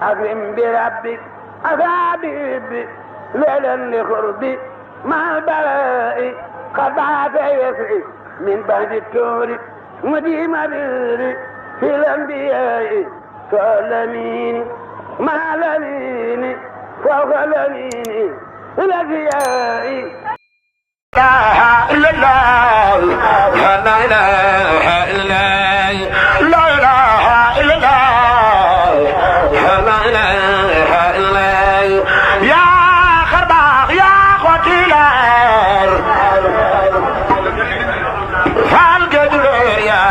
أكرم بربك أصابي ليلا لقربي مع البلاء قد بعث يسري من بعد التور مديم بيري في الأنبياء فالأمين مع الأمين فوق الأمين الأنبياء لا إله إلا الله لا إله إلا الله لا إله إلا الله لا إله إلا الله يا خرباق يا قتيلار فالقدر يا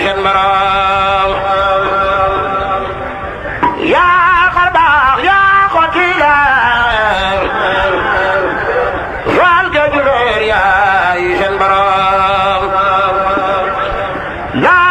شمران يا خرباق يا قتيلار فالقدر يا شمران لا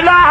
la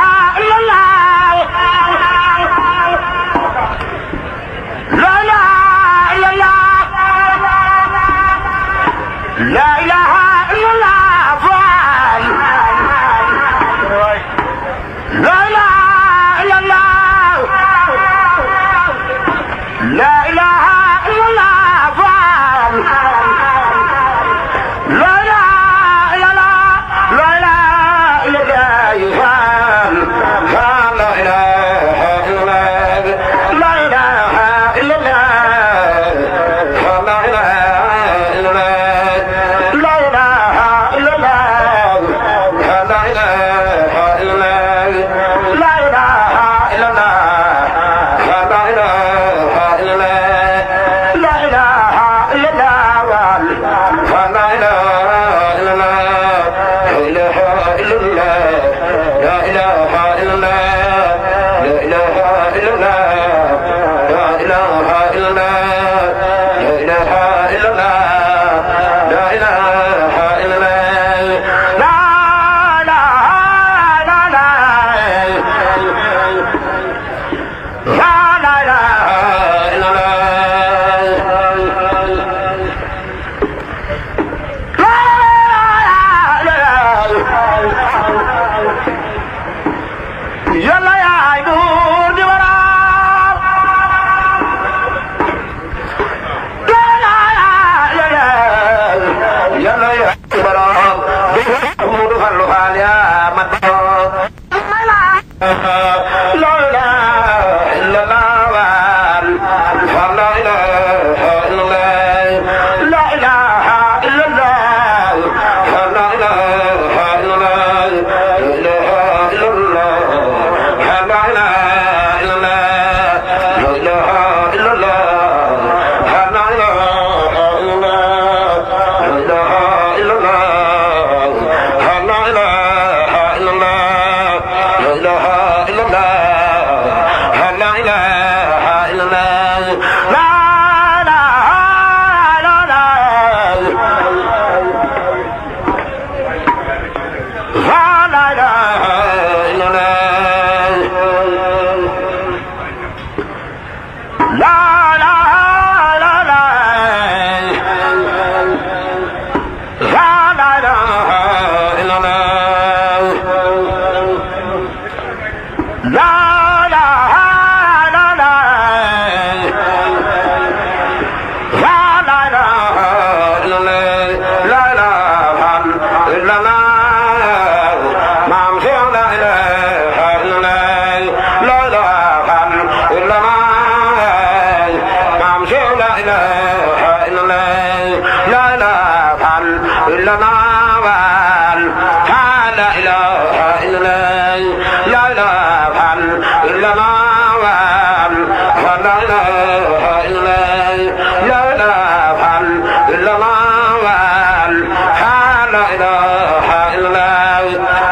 إلا الله لا إله إلا الله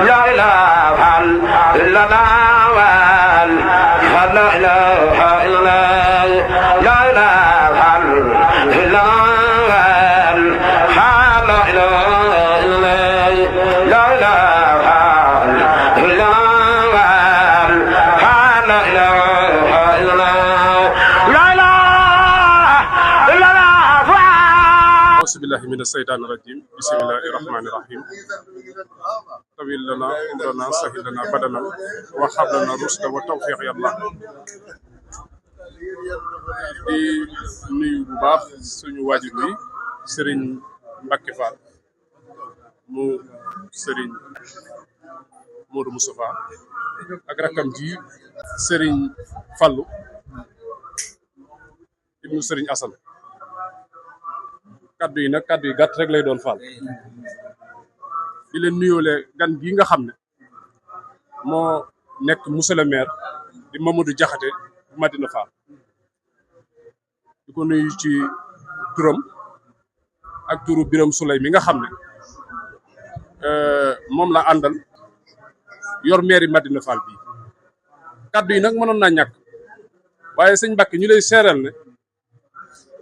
لا إله إلا الله لا إله إلا الله لا إله إلا الله لا إله إلا الله لا إله إلا الله لا إله إلا الله لا إله إلا الله أعوذ بالله من الشيطان الرجيم بسم الله الرحمن الرحيم طويل لنا عمرنا سهل لنا بدنا وهب لنا رشد وتوفيق يا الله di nuyu bu baax suñu waajur wi Serigne Mbacke Fall mu Serigne Modou Moustapha ak rakam ji Serigne Fallou ibnu Serigne Assane kaddu yi nag kaddu yi gàtt rek lay doon Fall di leen nuyoole gan gi nga xam ne moo nekk monsieur le maire di Mamadou Diakhaté bu Madina Fall di ko nuyu ci turam ak turu Biram Souley mi nga xam ne moom la àndal yor mairie Madina Fall bi kaddu yi nag mënoon naa ñàkk waaye sëñ Mbacke ñu lay seeral ne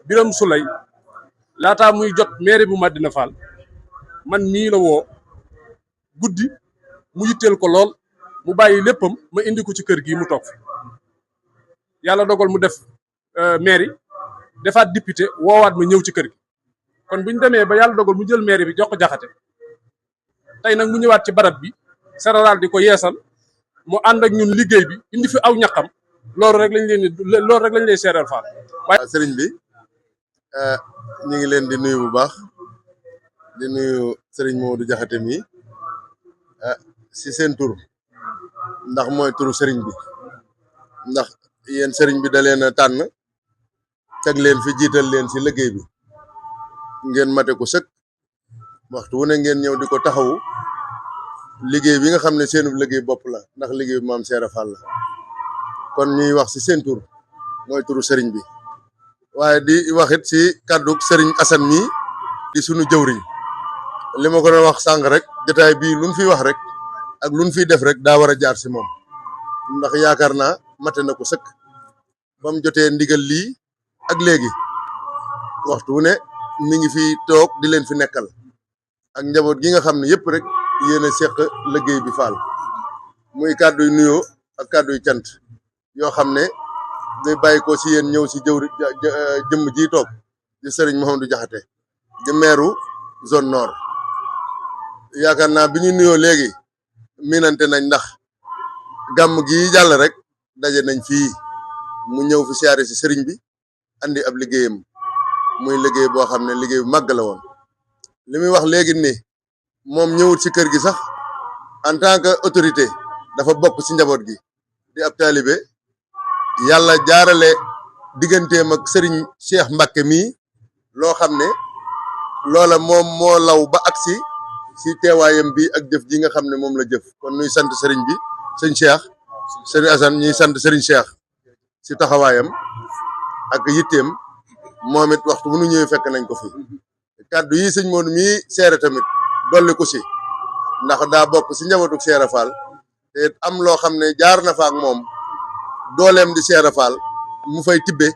Biram Souley laataa muy jot mairie bu Madina Fall man mii la woo guddi mu yitteel ko lool mu bàyyi léppam ma indi ko ci kër gi mu toog fi yàlla dogal mu def mairie defaat député woowaat ma ñëw ci kër gi kon bu ñu demee ba yàlla dogal mu jël mairie bi jox ko Jaxate tey nag mu ñëwaat ci barab bi général di ko yeesal mu ànd ak ñun liggéey bi indi fi aw ñaqam loolu rek lañ lay seeral Fall. waaye sëriñ bi ñu ngi leen di nuyu bu baax di nuyu sëriñ Modou Diakhaté mi si seen tur ndax mooy turu sëriñ bi ndax yéen sëriñ bi da leen a tànn teg leen fi jiital leen si liggéey bi ngeen mate ko sëkk waxtu wu ne ngeen ñëw di ko taxawu liggéey bi nga xam ne seenub liggéey bopp la ndax liggéey bi maam Seera Fall la kon ñuy wax si seen tur mooy turu sëriñ bi waaye di waxit si kàddu sëriñ Assane mi di sunu jëwriñ li ma ko doon wax sànq rek jotaay bii luñ fi wax rek ak luñ fiy def rek daa war a jaar si moom ndax yaakaar naa mate na ko sëkk ba mu jotee ndigal lii ak léegi waxtu wu ne mi ngi fi toog di leen fi nekkal ak njaboot gi nga xam ne yëpp rek yéen a seq liggéey bi Fall muy kàdduy nuyoo ak kàdduy cant yoo xam ne day bàyyi ko si yéen ñëw si jëmm ji toog di Serigne Mouhamadou Diakhaté di meeru zone nord yaakaar naa bi ñu nuyoo léegi miinante nañ ndax gàmm gi jàll rek daje nañ fii mu ñëw fi siyaare si Serigne bi andi ab liggéeyam muy liggéey boo xam ne liggéey bu màgg la woon li muy wax léegi ni moom ñëwut si kër gi sax en tant que autorité dafa bokk si njaboot gi di ab taalibe yàlla jaarale digganteem ak Serigne Cheikh Mbacke mii loo xam ne loola moom moo law ba agsi si teewaayam bi ak jëf ji nga xam ne moom la jëf kon nuy sant Serigne bi sëñ Cheikh Serigne Assane ñuy sant Serigne Cheikh si taxawaayam ak yitteem moom it waxtu bu nu ñëwee fekk nañ ko fi kàddu yi sëñ Modou mii seere tamit dolli ko si ndax daa bokk si njabootu Seera Fall te am loo xam ne jaar na fa ak moom dooleem di Seera Fall mu fay tibbe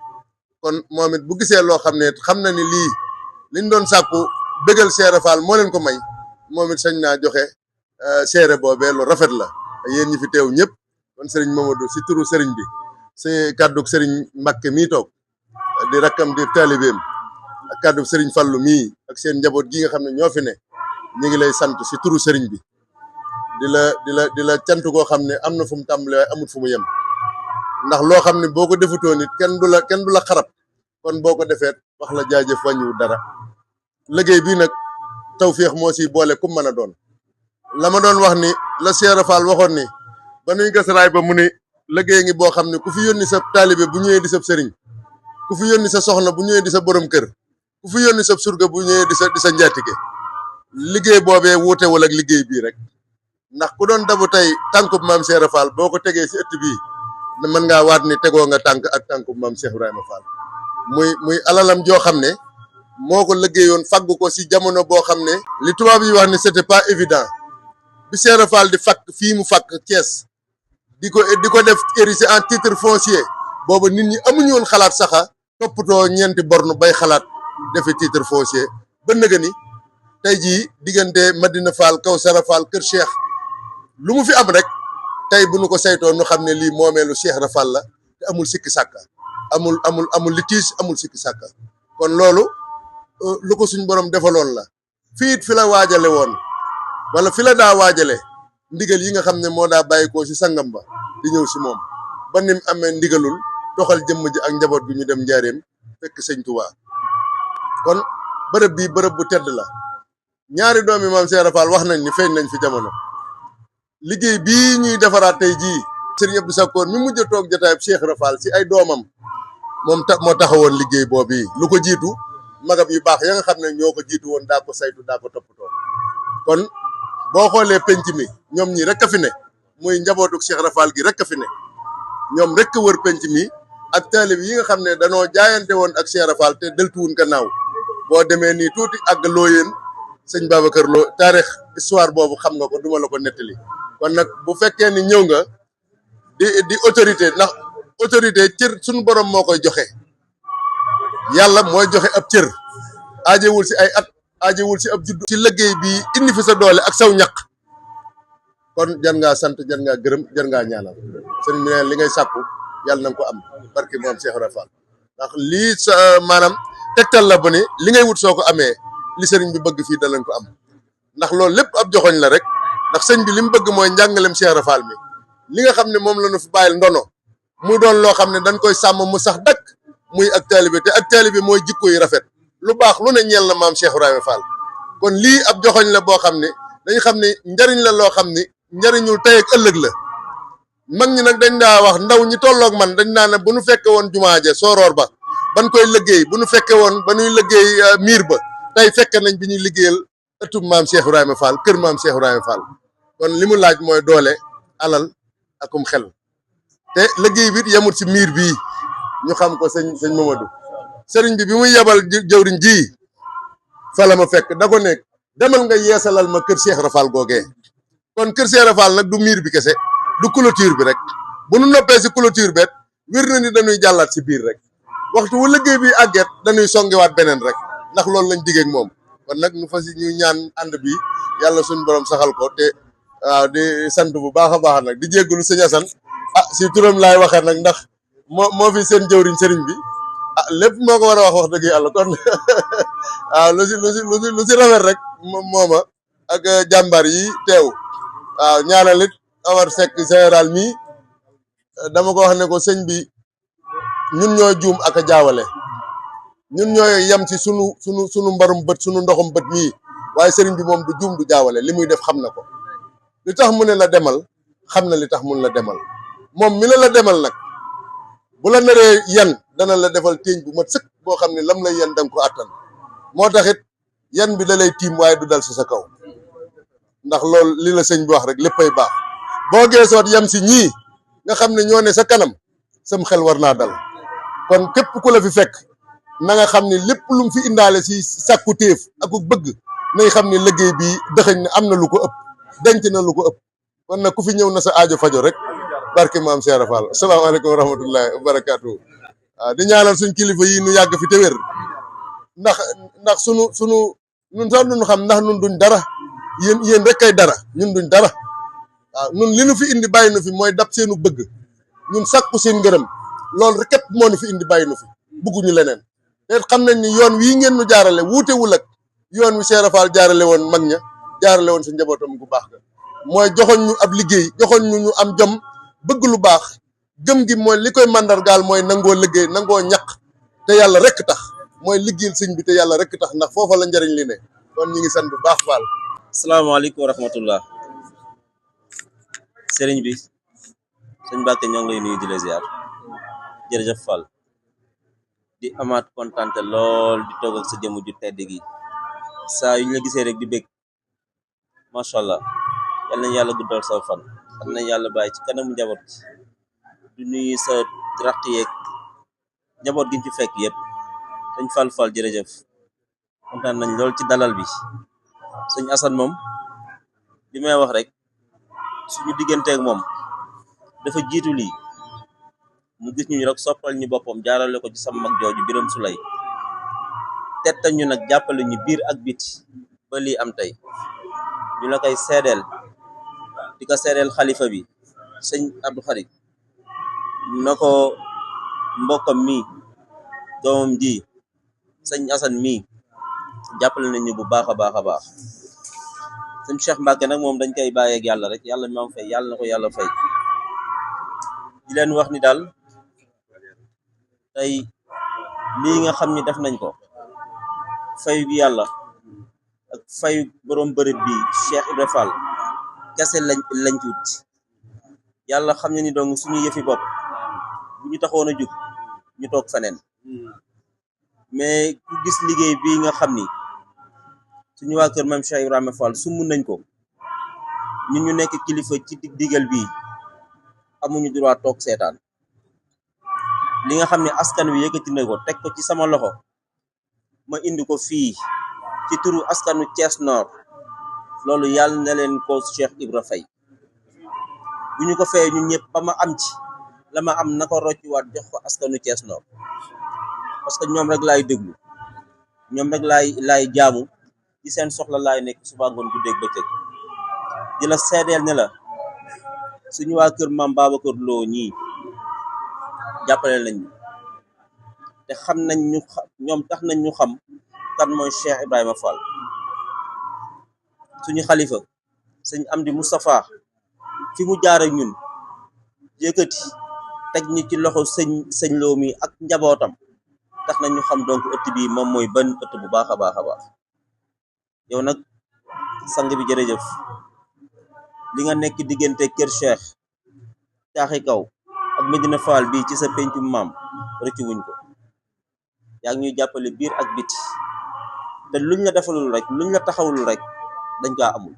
kon moom it bu gisee loo xam ne xam na ni lii liñ doon sàkku bégal Seera Fall moo leen ko may moom it sañ naa joxe seere boobee lu rafet la yéen ñi fi teew ñëpp kon Serigne Mamadou si turu Serigne bi si kàddu Serigne Mbacke mii toog di rakkam di taalibeem ak kàddu Serigne Fallou mii ak seen njaboot gi nga xam ne ñoo fi ne ñu ngi lay sant si turu Serigne bi di la cant koo xam ne am na fu mu tàmbalee waaye amul fu mu yem ndax loo xam ne boo ko defutoo nit kenn du la xarab kon boo ko defeet wax la jaajëf wàññiwu dara liggéey bii nag tawféex moo si boole ku mën a doon la ma doon wax ni la Seera Fall waxoon ni ba nuy gas raay ba mu ni liggéey ngi boo xam ne ku fi yónni sa taalibe bu ñëwee di sa sëriñ ku fi yónni sa soxna bu ñëwee di sa borom kër ku fi yónni sa surga bu ñëwee di sa njaatige liggéey boobee wuute wala ak liggéey bii rek ndax ku doon dabu tey tànkub maam Seera Fall boo ko tegee si ëtt bii mën ngaa waat ni tegoo nga tànk ak tànkub maam Cheikh Ibrahima Fall muy alalam joo xam ne moo ko liggéeyoon faggu ko si jamono boo xam ne li tubaab yi wax ne c'était pas évident bi Cheikh Fall di fakk fii mu fakk Thiès di ko def érigé en titre foncier boobu nit ñi amuñu woon xalaat saxa toppatoo ñeenti borne bay xalaat defe titre foncier ba nëga ni tey jii diggante Madina Fall Kawsara Fall Kër Cheikh lu mu fi am rek tey bu nu ko saytoo nu xam ne lii moomeelu Cheikh Fall la te amul sikki sàkka amul litige amul sikki sàkka kon loolu lu ko suñ borom defaloon la fiit fi la waajale woon wala fi la daa waajale ndigal yi nga xam ne moo daa bàyyikoo si sangam ba di ñëw si moom ba nim amee ndigalul doxal jëmm ji ak njaboot bi ñu dem njaareem fekk sëñ Tuubaa kon bërëb bii bërëb bu tedd la ñaari doomi maam Cheikh Fall wax nañ ni feeñ nañ fi jamono liggéey bii ñuy defaraat tey jii Serigne Abdou Sakkoor mi mujj a toog jotaayub Cheikh Fall si ay doomam moom moo taxawoon liggéey boobu lu ko jiitu magam yu baax ya nga xam ne ñoo ko jiitu woon daa ko saytu daa ko toppatoo kon boo xoolee penc mi ñoom ñi rek a fi ne muy njabootuk Cheikh Fall gi rek a fi ne ñoom rek a wër penc mi ak taalib yi nga xam ne danoo jaayante woon ak Cheikh Fall te deltuwun gannaaw boo demee nii tuuti àgg looyeen sëñ Babacar Lo taarix histoire boobu xam nga ko duma la ko nettali kon nag bu fekkee ni ñëw nga di autorité ndax autorité cër suñu borom moo koy joxe yàlla mooy joxe ab cër aajewul si ay at aajewul si ab judd ci liggéey bi indi fi sa doole ak saw ñaq kon jar ngaa sant jar ngaa gërëm jar ngaa ñaanal sëriñ bi ne li ngay sàkku yàlla na nga ko am barke moom Cheikh Fall ndax lii sa maanaam tegtal la ba ni li ngay wut soo ko amee li sëriñ bi bëgg fii danañ ko am ndax loolu lépp ab joxoñ la rek ndax sëñ bi li mu bëgg mooy njàngalem Cheikh Fall mi li nga xam ne moom la ñu fi bàyyil ndono muy doon loo xam ne dañ koy sàmm mu sax dakk muy ak taalibe te ak taalibe mooy jikko yi rafet lu baax lu ne ñeel na maam Cheikh Ibrahima Fall kon lii ab joxoñ la boo xam ne dañ xam ne njariñ la loo xam ni njariñul tey ak ëllëg la mag ñi nag dañ daa wax ndaw ñi tolloog man dañ naa ne bu nu fekke woon jumaa ja sooroor ba ban koy liggéey bu nu fekke woon ba nuy liggéey miir ba tey fekk nañ bi ñuy liggéeyal ëttub maam Cheikh Ibrahima Fall kër maam Cheikh Ibrahima Fall kon li mu laaj mooy doole alal akum xel te liggéey bi yemut ci miir bii ñu xam ko sëñ Mamadou sëriñ bi muy yebal jëwriñ ji fa la ma fekk da ko nekk demal nga yeesalal ma kër Cheikh Fall googee kon kër Cheikh Fall nag du miir bi kese du clôture bi rek bu nu noppee si clôture bet wér na ni dañuy jàllaat si biir rek waxtu wu liggéey bi àgget dañuy songiwaat beneen rek ndax loolu lañ digee ak moom kon nag ñu fas ñu ñaan ànd bi yàlla suñu borom saxal ko te waaw di sant bu baax a baax nag di jéggalu sëñ Assane si turam laay waxee nag ndax moo fi seen jëwriñ sëriñ bi lépp moo ko war a wax dëgg yàlla kon waaw lu si rafet rek mooma ak jàmbaar yi teew waaw ñaanal it Omar Seck général mi dama ko wax ne ko sëñ bi ñun ñooy juum ak a jaawale ñun ñooy yem ci sunu mbarum bët sunu ndoxum bët mii waaye sëriñ bi moom du juum du jaawale li muy def xam na ko li tax mu ne la demal xam na li tax mun la demal moom mi la demal nag bu la naree yan dana la defal téeñ bu mat sëkk boo xam ne lam lay yan danga ko attan moo taxit yan bi da lay tiim waaye du dal si sa kaw ndax loolu li la sëñ bi wax rek léppay baax boo geesoot yem si ñii nga xam ne ñoo ne sa kanam sam xel war naa dal kon képp ku la fi fekk na nga xam ne lépp lu mu fi indaale si sàkku téef ak bëgg nay xam ne liggéey bi dëxëñ ne am na lu ko ëpp denc na lu ko ëpp kon nag ku fi ñëw na sa aajo fajo rek barke maam Cheikh Fall asalaamaaleykum wa rahmatullahi wa barakaatu waaw di ñaanal suñ kilifa yi nu yàgg fi te wér ndax sunu ñun sax duñu xam ndax nun duñ dara yéen rek kay dara ñun duñ dara waaw ñun li nu fi indi bàyyi nu fi mooy dab seenu bëgg ñun sàkku seen ngërëm loolu rek képp moo nu fi indi bàyyi nu fi bëgguñu leneen te xam nañ ni yoon wii ngeen nu jaarale wuutewul ak yoon wi Cheikh Fall jaarale woon mag ña jaarale woon sa njabootam gu baax ga mooy joxoñ ñu ab liggéey joxoñ ñu am jom bëgg lu baax gëm gi mooy li koy mandargaal mooy nangoo liggéey nangoo ñaq te yàlla rek tax mooy liggéeyal sëñ bi te yàlla rek tax ndax foofa la njariñ li ne kon ñu ngi sant bu baax Fall. asalaamaaleykum wa rahmatullah sëriñ bi sëñ Mbàkke ñoo ngi lay nuyu di la ziar jërëjëf Fall di amaat kontante lool di toog ak sa jëmu ju tedd gi saa yu ñu la gisee rek di bég macha allah yal nañ yàlla guddal sa fan yal nañ yàlla bàyyi ci kanamu njaboot di nuyu sa raq yeeg njaboot gi ñu ci fekk yëpp dañ Fall jërëjëf kontaan nañ lool ci dalal bi sëñ Assane moom li may wax rek suñu digganteeg moom dafa jiitu lii mu gis ñu rek soppal ñu boppam jaarale ko ci sama mag jooju Birame Souleye tettal ñu nag jàppale ñu biir ak biti ba lii am tey ñu la koy seedeel di ko seedeel xalifa bi sëñ Abdou Khadim na ko mbokkam mi doomam ji sëñ Assane mi jàppale nañu bu baax a baax a baax sëñ Cheikh Mbacke nag moom dañ koy bàyyeeg yàlla rek yàlla mi am fay yàlla na ko yàlla fay di leen wax ni daal tey lii nga xam ni def nañ ko fayu gi yàlla ak fayu borom bërëb bi Cheikh Ibra Fall kese lañ tuut yàlla xam ne ni donc suñu yëfi bopp bu ñu taxoon a jug ñu toog feneen mais ku gis liggéey bii nga xam ni suñu waa kër Mame Cheikh Ibrahima Fall sumb nañ ko ñun ñu nekk kilifa ci digal bii amuñu droit toog seetaan li nga xam ne askan wi yëkkati na ko teg ko ci sama loxo ma indi ko fii ci turu askanu Thiès Nord loolu yàlla na leen ko Cheikh Ibra fay bu ñu ko fayee ñun ñëpp ba ma am ci la ma am na ko rocciwaat jox ko askanu Thiès Nord parce que ñoom rek laay déglu ñoom rek laay jaamu ci seen soxla laay nekk suba ngoon guddeeg bëccëg di la seedeel ne la suñu waa kër Mame Babacar Lo ñii jàppale nañ ñu te xam nañ ñu ñoom tax nañ ñu xam kan mooy Cheikh Ibrahima Fall suñu xalifa sëñ Amdi Moustapha fi mu jaar ak ñun yëkkati teg ñi ci loxo sëñ Lo mi ak njabootam tax nañ ñu xam donc ëtt bi moom mooy ban ëtt bu baax a baax a baax yow nag sang bi jërëjëf li nga nekk diggante kër Cheikh taaxi kaw ak Medina Fall bii ci sa pencum maam rëccu wuñ ko yaa ngi ñuy jàppale biir ak biti te luñ la defalul rek luñ la taxawul rek dañ kaa amul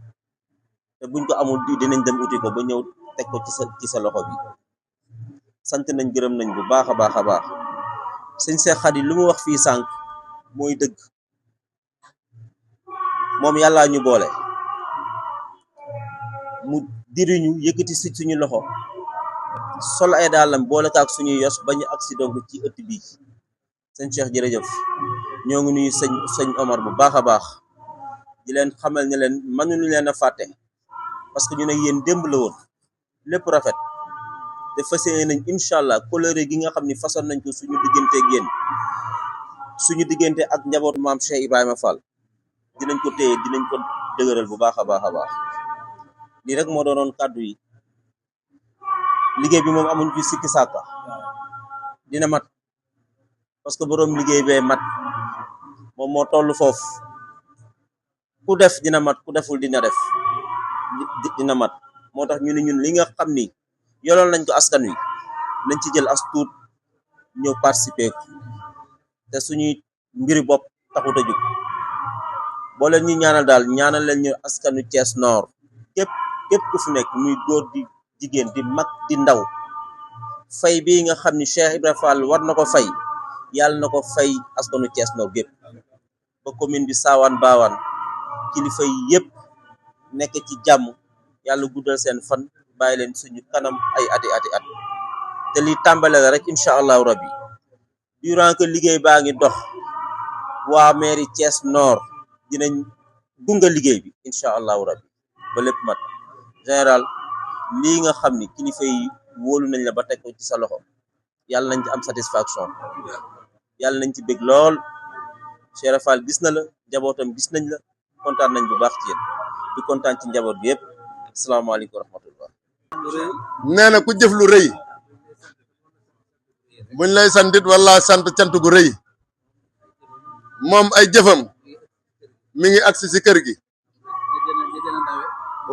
te buñ ko amul dinañ dem uti ko ba ñëw teg ko ci sa loxo bi sant nañ gërëm nañ bu baax a baax a baax sëñ Cheikh Khady lu mu wax fii sànq mooy dëgg moom yàllaa ñu boole mu diriñu yëkkati si suñu loxo sol ay daalam boole kaak suñuy yos bañu agsi donc ci ëtt bi sëñ Cheikh jërëjëf ñoo ngi nuyu sëñ Omar bu baax a baax di leen xamal ne leen mënuñu leen a fàtte parce que ñu ne yéen démb la woon lépp rafet te fas yéene nañ incha allah coloré gi nga xam ni façon nañ ko suñu diggante ak yéen suñu diggante ak njabootu maam Cheikh Ibrahima Fall dinañ ko téye dinañ ko dëgëral bu baax a baax a baax lii rek moo doonoon kàddu yi liggéey bi moom amuñ ci sikki sàkka dina mat parce que boroom liggéey bee mat moom moo toll foofu ku def dina mat ku deful dina def dina mat moo tax ñu ne ñun li nga xam ni yoloon nañ ko askan wi nañ ci jël as tuut ñëw participer ko te suñuy mbiri bopp taxut a jóg boo leen ñuy ñaanal daal ñaanal leen ñu askanu Thiès Nord képp ku fi nekk muy góor di jigéen di mag di ndaw fay bii nga xam ni Cheikh Ibrahima Fall war na ko fay yàlla na ko fay askanu Thiès Nord gépp ba commune bi saawaan baawaan kilifa yi yëpp nekk ci jàmm yàlla guddal seen fan bàyyi leen suñu kanam ay ati at te li tàmbale la rek incha allahu rabbi durant que liggéey baa ngi dox waa mairie Thiès Nord dinañ gunga liggéey bi incha allahu rabbi ba lépp mat général lii nga xam ni kilifa yi wóolu nañ la ba teg ko ci sa loxo yàlla nañ ci am satisfaction yàlla nañ ci bég lool Cheikh Fall gis na la njabootam gis nañ la kontaan nañ bu baax ci yéen di kontaan ci njaboot bi yëpp asalaamaaleykum wa rahmatullah nee na ku jëf lu rëy buñ lay santit wala sant cant gu rëy moom ay jëfam mi ngi agsi si kër gi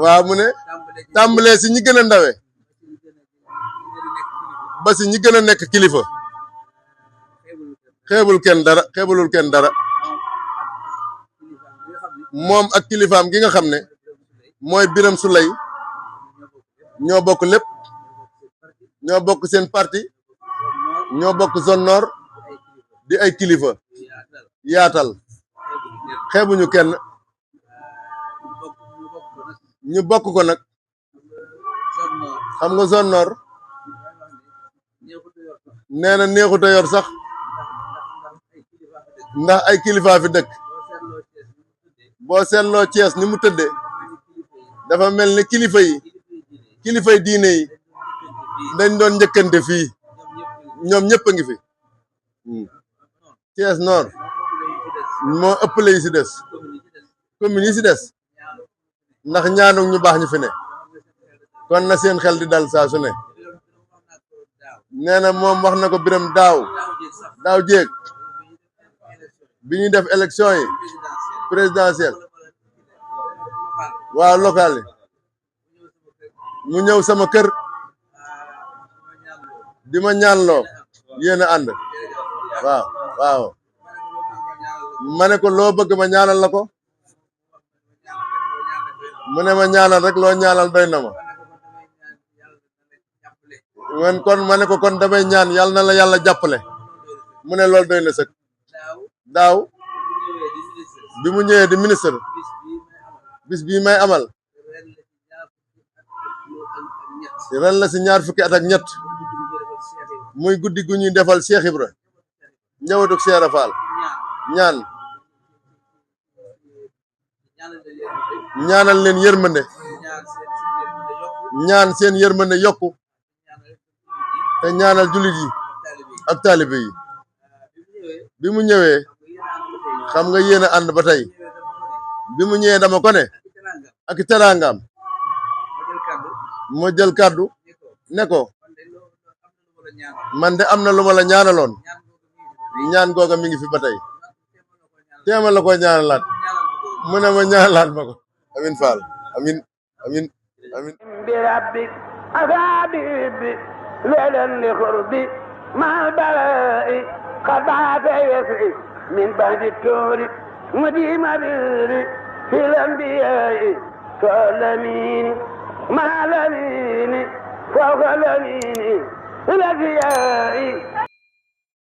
waaw mu ne tàmbalee si ñi gën a ndawe ba si ñi gën a nekk kilifa xeebul kenn dara xeebulul kenn dara moom ak kilifaam gi nga xam ne mooy Birame Souleye ñoo bokk lépp ñoo bokk seen parti ñoo bokk zone nord di ay kilifa yaatal xeebuñu kenn ñu bokk ko nag xam nga zone nord nee na neexut a yor sax ndax ay kilifa fi dëkk boo seetloo Thiès ni mu tëddee dafa mel ni kilifay diine yi dañ doon njëkkante fii ñoom ñëpp a ngi fi Thiès nord moo ëppale yi si des commune yi si des ndax ñaanu ñu baax ñu fi ne kon na seen xel di dal saa su ne nee na moom wax na ko Biram daaw jéeg bi ñuy def élection yi présidentielle waaw local yi mu ñëw sama kër di ma ñaanloo yéen a ànd waaw ma ne ko loo bëgg ma ñaanal la ko mu ne ma ñaanal rek loo ñaanal doy na ma kon ma ne ko kon damay ñaan yàlla na la yàlla jàppale mu ne loolu doy na sëkk daaw bi mu ñëwee di ministre bis bii may amal ren la si 2 fukki at ak ñett muy guddi gu ñuy defal Cheikh Ibra njabootu Cheikh Ibra Fall ñaanal leen yërmande ñaan seen yërmande yokku te ñaanal jullit yi ak taalibe yi bi mu ñëwee xam nga yéen a ànd ba tey bi mu ñëwee dama ko ne ak teraangam moo jël kàddu ne ko man de am na lu ma la ñaanaloon ñaan googa mi ngi fi ba tey téema la ko ñaanalaat mu ne ma ñaanalaat ma ko amin Fall amin bi rabbik asabibi lelan li xurbi mal balai xabaate yasri min ba'di tuuri mudima birri fil anbiyai kalamini ma lamini fawqa lamini الأنبياء